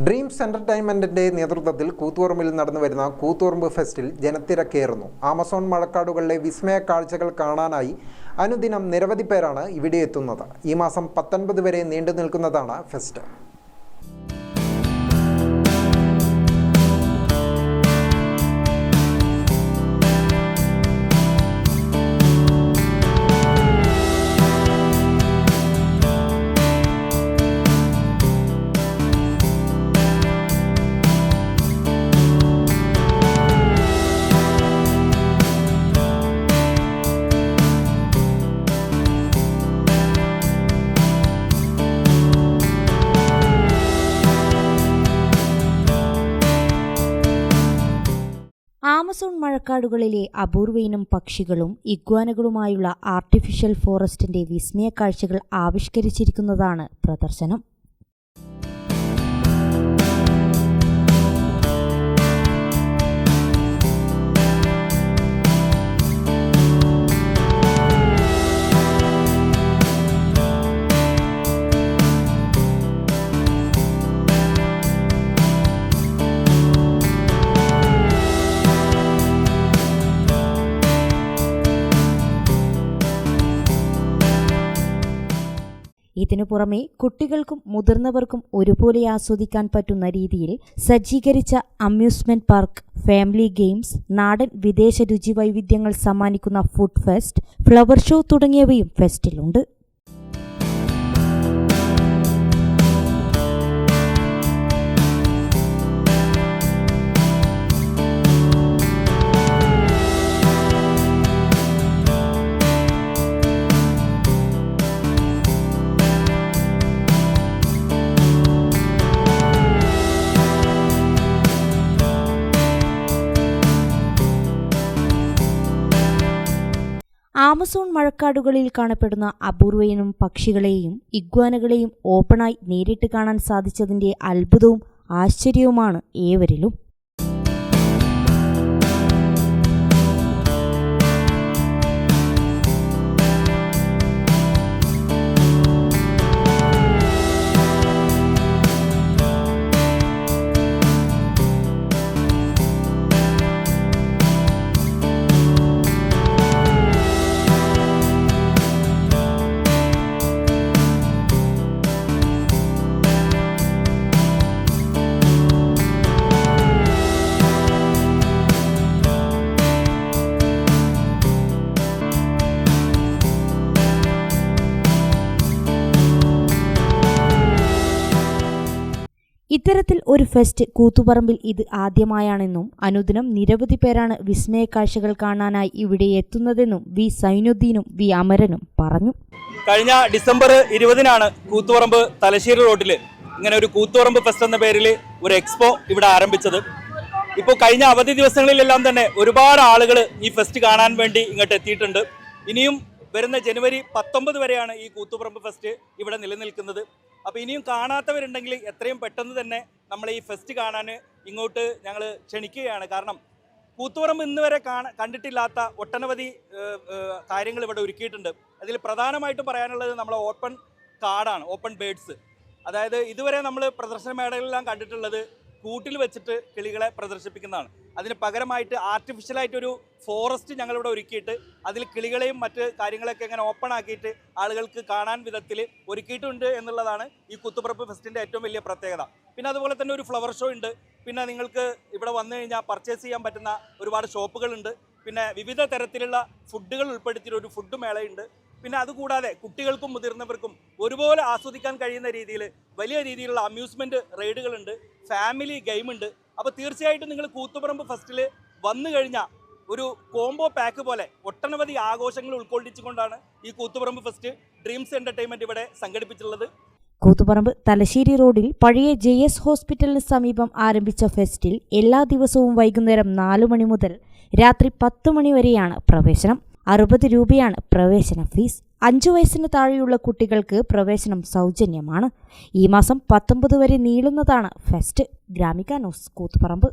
Dreams എന്റർടൈൻമെന്റിന്റെ നേതൃത്വത്തിൽ കൂത്തുപറമ്പിൽ നടന്നുവരുന്ന Koothuparamba ഫെസ്റ്റിൽ ജനത്തിരക്കേറുന്നു. Amazon മഴക്കാടുകളിലെ വിസ്മയ കാഴ്ചകൾ കാണാനായി അനുദിനം നിരവധി പേരാണ് ഇവിടെ എത്തുന്നത്. ഈ മാസം 19 വരെ നീണ്ടു നിൽക്കുന്നതാണ് ഫെസ്റ്റ്. ആമസോൺ മഴക്കാടുകളിലെ അപൂർവയിനം പക്ഷികളും ഇഗ്വാനകളുമായുള്ള ആർട്ടിഫിഷ്യൽ ഫോറസ്റ്റിന്റെ വിസ്മയ കാഴ്ചകൾ ആവിഷ്കരിച്ചിരിക്കുന്നതാണ് പ്രദർശനം. ഇതിനു പുറമെ കുട്ടികൾക്കും മുതിർന്നവർക്കും ഒരുപോലെ ആസ്വദിക്കാൻ പറ്റുന്ന രീതിയിൽ സജ്ജീകരിച്ച അമ്യൂസ്മെന്റ് പാർക്ക്, ഫാമിലി ഗെയിംസ്, നാടൻ വിദേശ രുചി വൈവിധ്യങ്ങൾ സമ്മാനിക്കുന്ന ഫുഡ് ഫെസ്റ്റ്, ഫ്ലവർ ഷോ തുടങ്ങിയവയും ഫെസ്റ്റിലുണ്ട്. ആമസോൺ മഴക്കാടുകളിൽ കാണപ്പെടുന്ന അപൂർവയിനം പക്ഷികളെയും ഇഗ്വാനകളെയും ഓപ്പണായി നേരിട്ട് കാണാൻ സാധിച്ചതിന്റെ അത്ഭുതവും ആശ്ചര്യവുമാണ് ഏവരിലും. ഇത്തരത്തിൽ ഒരു ഫെസ്റ്റ് കൂത്തുപറമ്പിൽ ഇത് ആദ്യമായാണെന്നും അനുദിനം നിരവധി പേരാണ് വിസ്മയ കാഴ്ചകൾ കാണാനായി ഇവിടെ എത്തുന്നതെന്നും വി സൈനുദ്ദീനും വി അമരനും പറഞ്ഞു. കഴിഞ്ഞ ഡിസംബർ 20-നാണ് കൂത്തുപറമ്പ് തലശ്ശേരി റോഡിൽ ഇങ്ങനെ ഒരു കൂത്തുപറമ്പ് ഫെസ്റ്റ് എന്ന പേരിൽ ഒരു എക്സ്പോ ഇവിടെ ആരംഭിച്ചത്. ഇപ്പോൾ കഴിഞ്ഞ അവധി ദിവസങ്ങളിലെല്ലാം തന്നെ ഒരുപാട് ആളുകൾ ഈ ഫെസ്റ്റ് കാണാൻ വേണ്ടി ഇങ്ങോട്ട് എത്തിയിട്ടുണ്ട്. ഇനിയും വരുന്ന ജനുവരി 19 വരെയാണ് ഈ കൂത്തുപറമ്പ് ഫെസ്റ്റ് ഇവിടെ നിലനിൽക്കുന്നത്. അപ്പോൾ ഇനിയും കാണാത്തവരുണ്ടെങ്കിൽ എത്രയും പെട്ടെന്ന് തന്നെ നമ്മൾ ഈ ഫെസ്റ്റ് കാണാൻ ഇങ്ങോട്ട് ഞങ്ങൾ ക്ഷണിക്കുകയാണ്. കാരണം കൂത്തുപറമ്പ് ഇന്ന് വരെ കണ്ടിട്ടില്ലാത്ത ഒട്ടനവധി കാര്യങ്ങൾ ഇവിടെ ഒരുക്കിയിട്ടുണ്ട്. അതിൽ പ്രധാനമായിട്ടും പറയാനുള്ളത് നമ്മളെ ഓപ്പൺ കാടാണ്, ഓപ്പൺ ബേഡ്സ്. അതായത് ഇതുവരെ നമ്മൾ പ്രദർശന മേളകളിലെല്ലാം കണ്ടിട്ടുള്ളത് കൂട്ടിൽ വെച്ചിട്ട് കിളികളെ പ്രദർശിപ്പിക്കുന്നതാണ്. അതിന് പകരമായിട്ട് ആർട്ടിഫിഷ്യലായിട്ടൊരു ഫോറസ്റ്റ് ഞങ്ങളിവിടെ ഒരുക്കിയിട്ട് അതിൽ കിളികളെയും മറ്റ് കാര്യങ്ങളൊക്കെ ഇങ്ങനെ ഓപ്പൺ ആക്കിയിട്ട് ആളുകൾക്ക് കാണാൻ വിധത്തിൽ ഒരുക്കിയിട്ടുണ്ട് എന്നുള്ളതാണ് ഈ കൂത്തുപറമ്പ് ഫെസ്റ്റിൻ്റെ ഏറ്റവും വലിയ പ്രത്യേകത. പിന്നെ അതുപോലെ തന്നെ ഒരു ഫ്ലവർ ഷോ ഉണ്ട്. പിന്നെ നിങ്ങൾക്ക് ഇവിടെ വന്നു കഴിഞ്ഞാൽ പർച്ചേസ് ചെയ്യാൻ പറ്റുന്ന ഒരുപാട് ഷോപ്പുകളുണ്ട്. പിന്നെ വിവിധ തരത്തിലുള്ള ഫുഡുകൾ ഉൾപ്പെടുത്തിയ ഒരു ഫുഡ് മേളയുണ്ട്. പിന്നെ അതുകൂടാതെ കുട്ടികൾക്കും മുതിർന്നവർക്കും ഒരുപോലെ ആസ്വദിക്കാൻ കഴിയുന്ന രീതിയിൽ വലിയ രീതിയിലുള്ള അമ്യൂസ്മെൻറ്റ് റൈഡുകളുണ്ട്, ഫാമിലി ഗെയിമുണ്ട്. അപ്പോൾ തീർച്ചയായിട്ടും നിങ്ങൾ കൂത്തുപറമ്പ് ഫെസ്റ്റിൽ വന്നു കഴിഞ്ഞാൽ ഒരു കോംബോ പാക്ക് പോലെ ഒട്ടനവധി ആഘോഷങ്ങൾ ഉൾക്കൊള്ളിച്ചുകൊണ്ടാണ് ഈ കൂത്തുപറമ്പ് ഫെസ്റ്റ് ഡ്രീംസ് എൻ്റർടൈൻമെൻറ്റ് ഇവിടെ സംഘടിപ്പിച്ചിട്ടുള്ളത്. കൂത്തുപറമ്പ് തലശ്ശേരി റോഡിൽ പഴയ JS ഹോസ്പിറ്റലിന് സമീപം ആരംഭിച്ച ഫെസ്റ്റിൽ എല്ലാ ദിവസവും വൈകുന്നേരം 4 മണി മുതൽ രാത്രി 10 മണി വരെയാണ് പ്രവേശനം. 60 രൂപയാണ് പ്രവേശന ഫീസ്. 5 വയസ്സിന് താഴെയുള്ള കുട്ടികൾക്ക് പ്രവേശനം സൗജന്യമാണ്. ഈ മാസം 19 വരെ നീളുന്നതാണ് ഫെസ്റ്റ്. ഗ്രാമിക ന്യൂസ്, കൂത്തുപറമ്പ്.